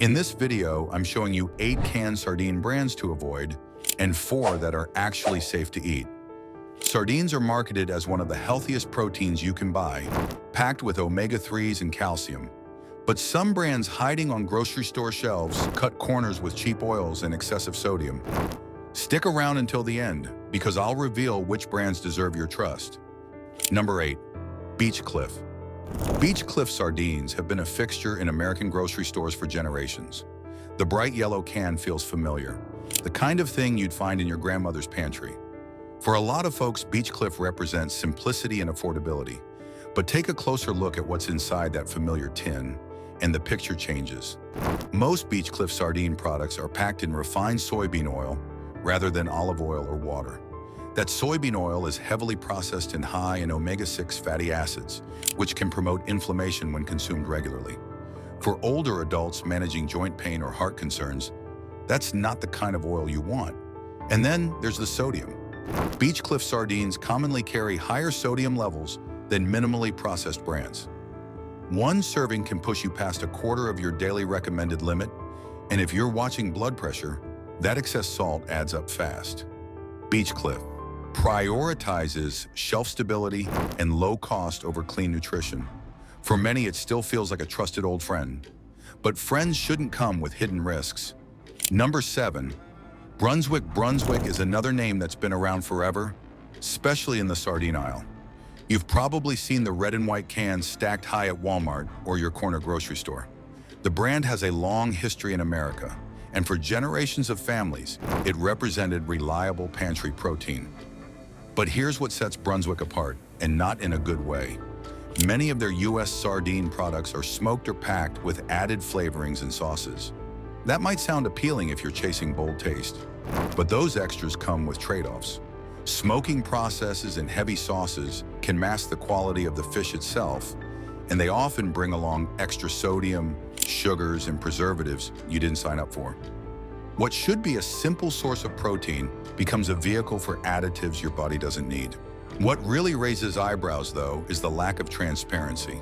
In this video, I'm showing you 8 canned sardine brands to avoid and 4 that are actually safe to eat. Sardines are marketed as one of the healthiest proteins you can buy, packed with omega-3s and calcium. But some brands hiding on grocery store shelves cut corners with cheap oils and excessive sodium. Stick around until the end, because I'll reveal which brands deserve your trust. Number 8. Beach Cliff. Beach Cliff sardines have been a fixture in American grocery stores for generations. The bright yellow can feels familiar, the kind of thing you'd find in your grandmother's pantry. For a lot of folks, Beach Cliff represents simplicity and affordability. But take a closer look at what's inside that familiar tin, and the picture changes. Most Beach Cliff sardine products are packed in refined soybean oil rather than olive oil or water. That soybean oil is heavily processed and high in omega-6 fatty acids, which can promote inflammation when consumed regularly. For older adults managing joint pain or heart concerns, that's not the kind of oil you want. And then there's the sodium. Beach Cliff sardines commonly carry higher sodium levels than minimally processed brands. One serving can push you past a quarter of your daily recommended limit, and if you're watching blood pressure, that excess salt adds up fast. Beach Cliff prioritizes shelf stability and low cost over clean nutrition. For many, it still feels like a trusted old friend. But friends shouldn't come with hidden risks. Number 7. Brunswick. Brunswick is another name that's been around forever, especially in the sardine aisle. You've probably seen the red and white cans stacked high at Walmart or your corner grocery store. The brand has a long history in America, and for generations of families, it represented reliable pantry protein. But here's what sets Brunswick apart, and not in a good way. Many of their U.S. sardine products are smoked or packed with added flavorings and sauces. That might sound appealing if you're chasing bold taste, but those extras come with trade-offs. Smoking processes and heavy sauces can mask the quality of the fish itself, and they often bring along extra sodium, sugars, and preservatives you didn't sign up for. What should be a simple source of protein becomes a vehicle for additives your body doesn't need. What really raises eyebrows, though, is the lack of transparency.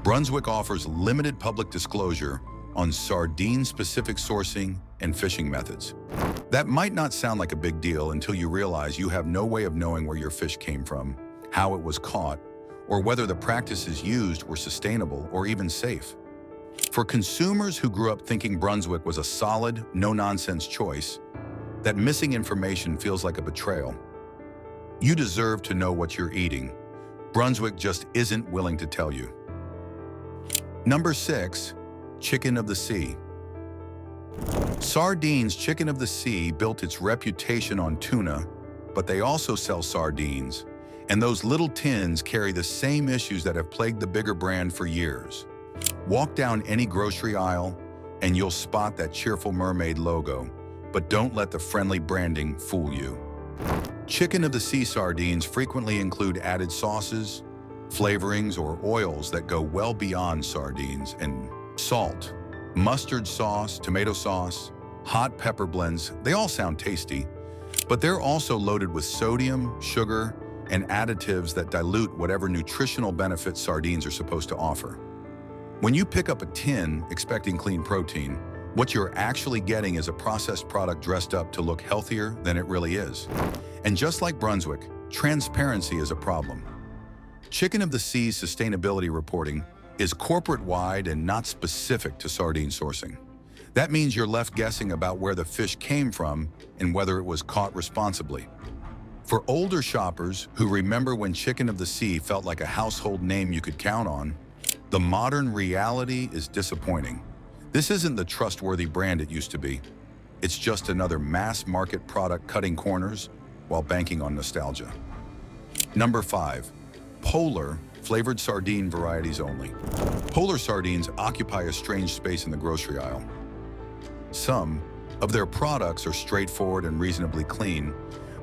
Brunswick offers limited public disclosure on sardine-specific sourcing and fishing methods. That might not sound like a big deal until you realize you have no way of knowing where your fish came from, how it was caught, or whether the practices used were sustainable or even safe. For consumers who grew up thinking Brunswick was a solid, no-nonsense choice, that missing information feels like a betrayal. You deserve to know what you're eating. Brunswick just isn't willing to tell you. Number 6. Chicken of the Sea. Sardines. Chicken of the Sea built its reputation on tuna, but they also sell sardines, and those little tins carry the same issues that have plagued the bigger brand for years. Walk down any grocery aisle, and you'll spot that cheerful mermaid logo, but don't let the friendly branding fool you. Chicken of the Sea sardines frequently include added sauces, flavorings, or oils that go well beyond sardines, and salt, mustard sauce, tomato sauce, hot pepper blends. They all sound tasty, but they're also loaded with sodium, sugar, and additives that dilute whatever nutritional benefits sardines are supposed to offer. When you pick up a tin expecting clean protein, what you're actually getting is a processed product dressed up to look healthier than it really is. And just like Brunswick, transparency is a problem. Chicken of the Sea's sustainability reporting is corporate-wide and not specific to sardine sourcing. That means you're left guessing about where the fish came from and whether it was caught responsibly. For older shoppers who remember when Chicken of the Sea felt like a household name you could count on, the modern reality is disappointing. This isn't the trustworthy brand it used to be. It's just another mass-market product cutting corners while banking on nostalgia. Number 5. Polar. Flavored sardine varieties only. Polar sardines occupy a strange space in the grocery aisle. Some of their products are straightforward and reasonably clean,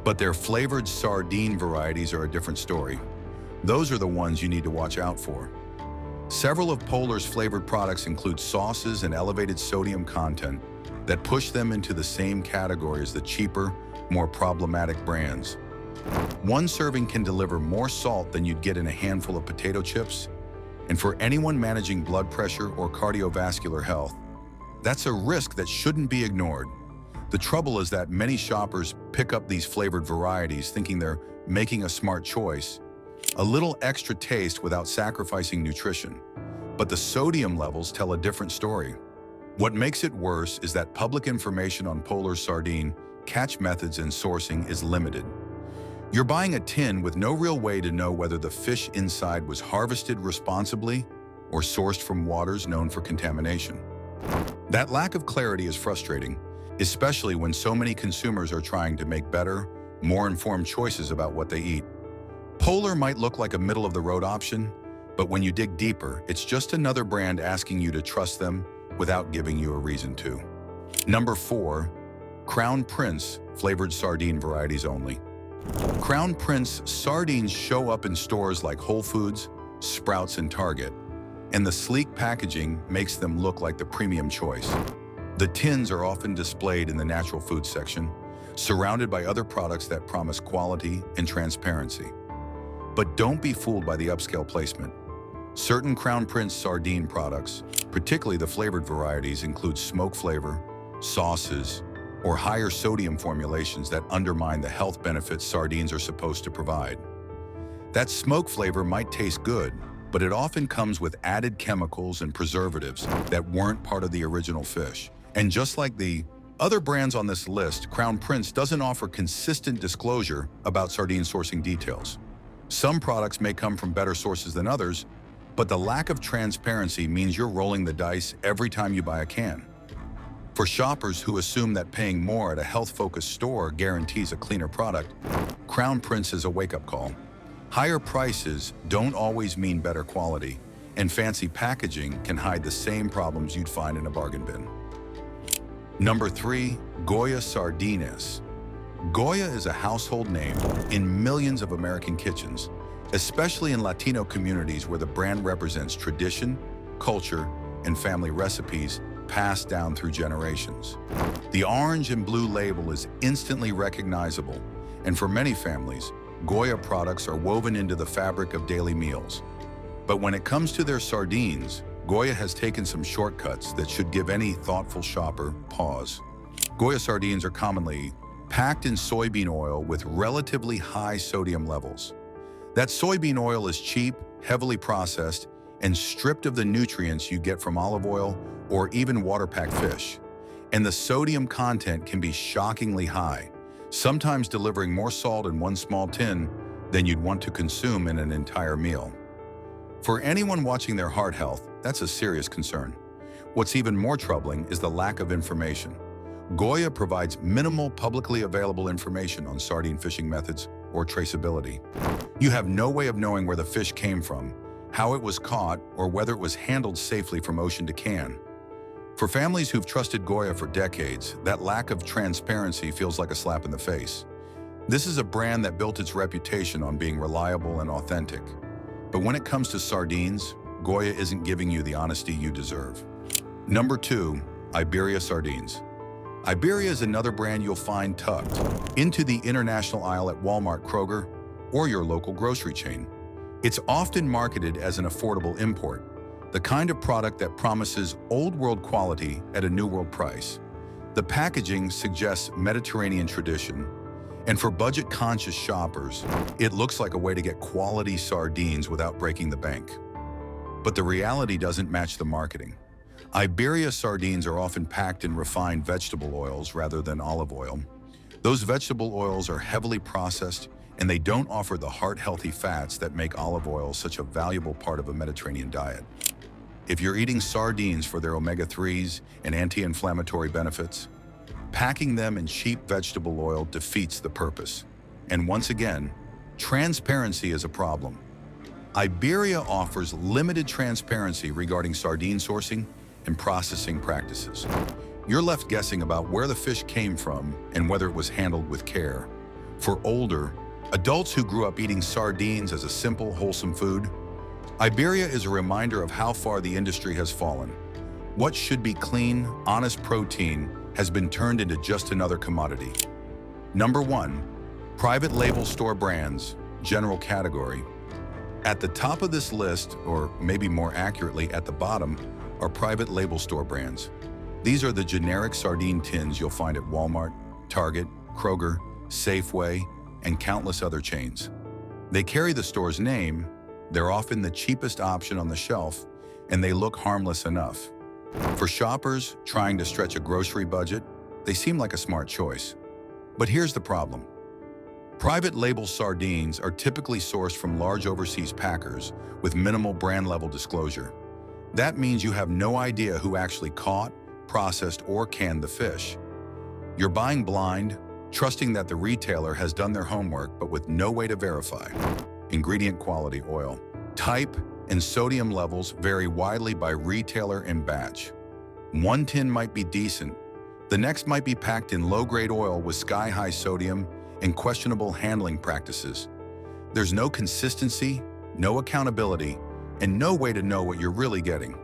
but their flavored sardine varieties are a different story. Those are the ones you need to watch out for. Several of Polar's flavored products include sauces and elevated sodium content that push them into the same category as the cheaper, more problematic brands. One serving can deliver more salt than you'd get in a handful of potato chips, and for anyone managing blood pressure or cardiovascular health, That's a risk that shouldn't be ignored. The trouble is that many shoppers pick up these flavored varieties thinking they're making a smart choice, a little extra taste without sacrificing nutrition. But the sodium levels tell a different story. What makes it worse is that public information on Polar sardine catch methods and sourcing is limited. You're buying a tin with no real way to know whether the fish inside was harvested responsibly or sourced from waters known for contamination. That lack of clarity is frustrating, especially when so many consumers are trying to make better, more informed choices about what they eat. Polar might look like a middle-of-the-road option, but when you dig deeper, it's just another brand asking you to trust them without giving you a reason to. Number 4, Crown Prince flavored sardine varieties only. Crown Prince sardines show up in stores like Whole Foods, Sprouts, and Target, and the sleek packaging makes them look like the premium choice. The tins are often displayed in the natural food section, surrounded by other products that promise quality and transparency. But don't be fooled by the upscale placement. Certain Crown Prince sardine products, particularly the flavored varieties, include smoke flavor, sauces, or higher sodium formulations that undermine the health benefits sardines are supposed to provide. That smoke flavor might taste good, but it often comes with added chemicals and preservatives that weren't part of the original fish. And just like the other brands on this list, Crown Prince doesn't offer consistent disclosure about sardine sourcing details. Some products may come from better sources than others, but the lack of transparency means you're rolling the dice every time you buy a can. For shoppers who assume that paying more at a health-focused store guarantees a cleaner product, Crown Prince is a wake-up call. Higher prices don't always mean better quality, and fancy packaging can hide the same problems you'd find in a bargain bin. Number 3, Goya Sardines. Goya is a household name in millions of American kitchens, especially in Latino communities where the brand represents tradition, culture, and family recipes passed down through generations. The orange and blue label is instantly recognizable, and for many families, Goya products are woven into the fabric of daily meals. But when it comes to their sardines, Goya has taken some shortcuts that should give any thoughtful shopper pause. Goya sardines are commonly packed in soybean oil with relatively high sodium levels. That soybean oil is cheap, heavily processed, and stripped of the nutrients you get from olive oil or even water-packed fish. And the sodium content can be shockingly high, sometimes delivering more salt in one small tin than you'd want to consume in an entire meal. For anyone watching their heart health, that's a serious concern. What's even more troubling is the lack of information. Goya provides minimal publicly available information on sardine fishing methods or traceability. You have no way of knowing where the fish came from, how it was caught, or whether it was handled safely from ocean to can. For families who've trusted Goya for decades, that lack of transparency feels like a slap in the face. This is a brand that built its reputation on being reliable and authentic. But when it comes to sardines, Goya isn't giving you the honesty you deserve. Number 2, Iberia Sardines. Iberia is another brand you'll find tucked into the international aisle at Walmart, Kroger, or your local grocery chain. It's often marketed as an affordable import, the kind of product that promises old-world quality at a new-world price. The packaging suggests Mediterranean tradition, and for budget-conscious shoppers, it looks like a way to get quality sardines without breaking the bank. But the reality doesn't match the marketing. Iberia sardines are often packed in refined vegetable oils rather than olive oil. Those vegetable oils are heavily processed, and they don't offer the heart-healthy fats that make olive oil such a valuable part of a Mediterranean diet. If you're eating sardines for their omega-3s and anti-inflammatory benefits, packing them in cheap vegetable oil defeats the purpose. And once again, transparency is a problem. Iberia offers limited transparency regarding sardine sourcing and processing practices. You're left guessing about where the fish came from and whether it was handled with care. For older, adults who grew up eating sardines as a simple, wholesome food, Iberia is a reminder of how far the industry has fallen. What should be clean, honest protein has been turned into just another commodity. Number 1, private label store brands, general category. At the top of this list, or maybe more accurately at the bottom, are private label store brands. These are the generic sardine tins you'll find at Walmart, Target, Kroger, Safeway, and countless other chains. They carry the store's name, they're often the cheapest option on the shelf, and they look harmless enough. For shoppers trying to stretch a grocery budget, they seem like a smart choice. But here's the problem. Private label sardines are typically sourced from large overseas packers with minimal brand-level disclosure. That means you have no idea who actually caught, processed, or canned the fish. You're buying blind, trusting that the retailer has done their homework but with no way to verify. Ingredient quality: oil type and sodium levels vary widely by retailer and batch. One tin might be decent, the next might be packed in low-grade oil with sky-high sodium and questionable handling practices. There's no consistency, no accountability, and no way to know what you're really getting.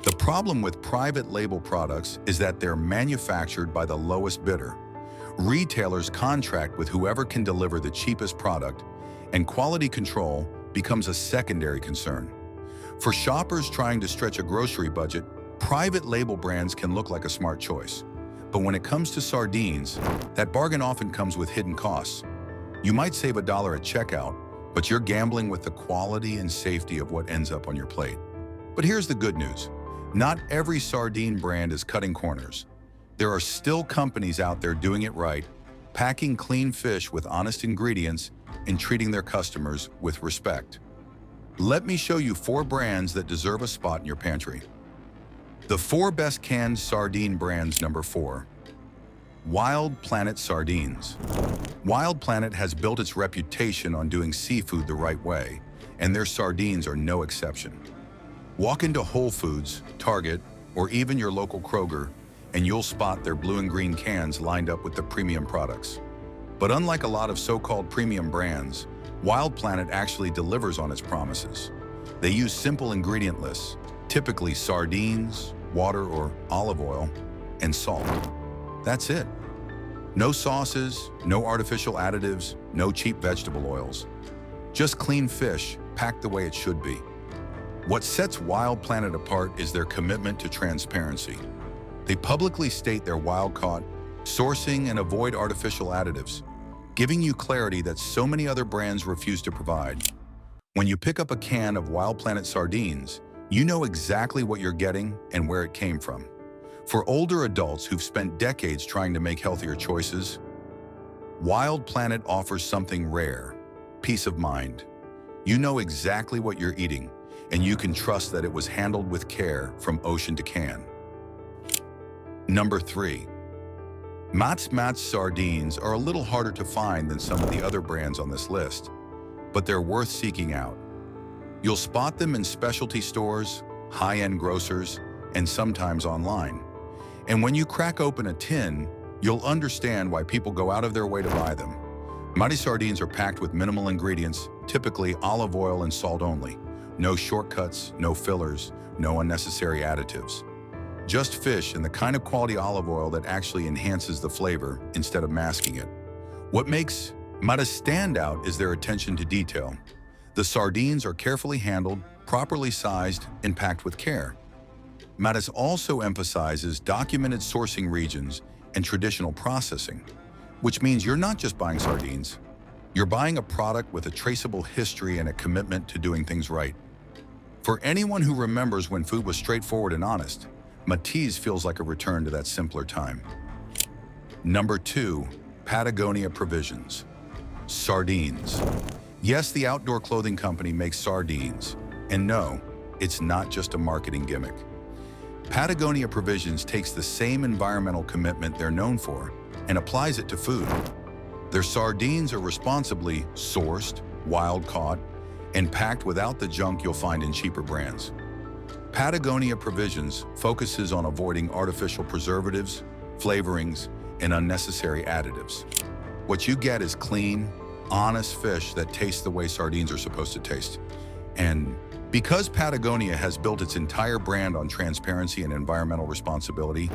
The problem with private label products is that they're manufactured by the lowest bidder. Retailers contract with whoever can deliver the cheapest product, and quality control becomes a secondary concern. For shoppers trying to stretch a grocery budget, private label brands can look like a smart choice. But when it comes to sardines, that bargain often comes with hidden costs. You might save $1 at checkout, but you're gambling with the quality and safety of what ends up on your plate. But here's the good news. Not every sardine brand is cutting corners. There are still companies out there doing it right, packing clean fish with honest ingredients and treating their customers with respect. Let me show you 4 brands that deserve a spot in your pantry. The 4 best canned sardine brands. Number 4. Wild Planet Sardines. Wild Planet has built its reputation on doing seafood the right way, and their sardines are no exception. Walk into Whole Foods, Target, or even your local Kroger, and you'll spot their blue and green cans lined up with the premium products. But unlike a lot of so-called premium brands, Wild Planet actually delivers on its promises. They use simple ingredient lists, typically sardines, water or olive oil, and salt. That's it. No sauces, no artificial additives, no cheap vegetable oils. Just clean fish, packed the way it should be. What sets Wild Planet apart is their commitment to transparency. They publicly state their wild-caught, sourcing, and avoid artificial additives, giving you clarity that so many other brands refuse to provide. When you pick up a can of Wild Planet sardines, you know exactly what you're getting and where it came from. For older adults who've spent decades trying to make healthier choices, Wild Planet offers something rare: peace of mind. You know exactly what you're eating, and you can trust that it was handled with care from ocean to can. Number 3. Matt's sardines are a little harder to find than some of the other brands on this list, but they're worth seeking out. You'll spot them in specialty stores, high-end grocers, and sometimes online. And when you crack open a tin, you'll understand why people go out of their way to buy them. Matt's sardines are packed with minimal ingredients, typically olive oil and salt only. No shortcuts, no fillers, no unnecessary additives. Just fish and the kind of quality olive oil that actually enhances the flavor instead of masking it. What makes Matt's stand out is their attention to detail. The sardines are carefully handled, properly sized, and packed with care. Matt's also emphasizes documented sourcing regions and traditional processing, which means you're not just buying sardines. You're buying a product with a traceable history and a commitment to doing things right. For anyone who remembers when food was straightforward and honest, Matt's feels like a return to that simpler time. Number 2. Patagonia Provisions. Sardines. Yes, the outdoor clothing company makes sardines. And no, it's not just a marketing gimmick. Patagonia Provisions takes the same environmental commitment they're known for and applies it to food. Their sardines are responsibly sourced, wild-caught, and packed without the junk you'll find in cheaper brands. Patagonia Provisions focuses on avoiding artificial preservatives, flavorings, and unnecessary additives. What you get is clean, honest fish that tastes the way sardines are supposed to taste. And because Patagonia has built its entire brand on transparency and environmental responsibility,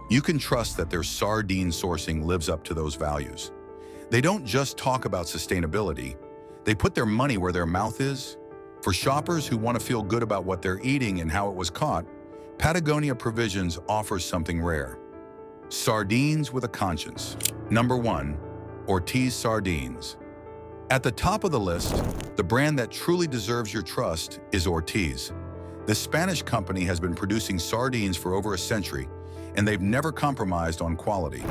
you can trust that their sardine sourcing lives up to those values. They don't just talk about sustainability, they put their money where their mouth is. For shoppers who want to feel good about what they're eating and how it was caught, Patagonia Provisions offers something rare. Sardines with a conscience. Number 1. Ortiz Sardines. At the top of the list, the brand that truly deserves your trust is Ortiz. This Spanish company has been producing sardines for over a century, and they've never compromised on quality.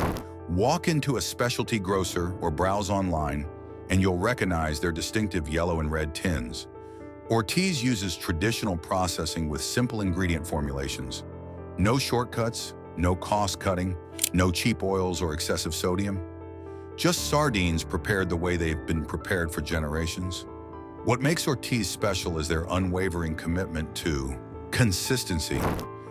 Walk into a specialty grocer or browse online, and you'll recognize their distinctive yellow and red tins. Ortiz uses traditional processing with simple ingredient formulations. No shortcuts, no cost-cutting, no cheap oils or excessive sodium. Just sardines prepared the way they've been prepared for generations. What makes Ortiz special is their unwavering commitment to consistency.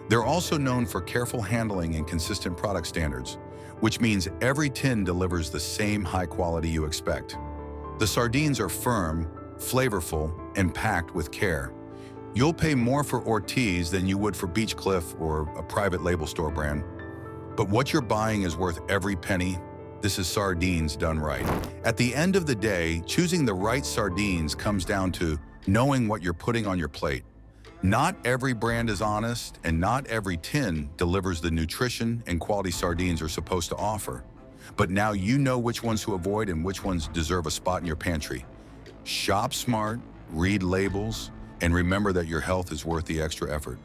They're also known for careful handling and consistent product standards, which means every tin delivers the same high quality you expect. The sardines are firm, flavorful, and packed with care. You'll pay more for Ortiz than you would for Beach Cliff or a private label store brand. But what you're buying is worth every penny. This is sardines done right. At the end of the day, choosing the right sardines comes down to knowing what you're putting on your plate. Not every brand is honest, and not every tin delivers the nutrition and quality sardines are supposed to offer. But now you know which ones to avoid and which ones deserve a spot in your pantry. Shop smart, read labels, and remember that your health is worth the extra effort.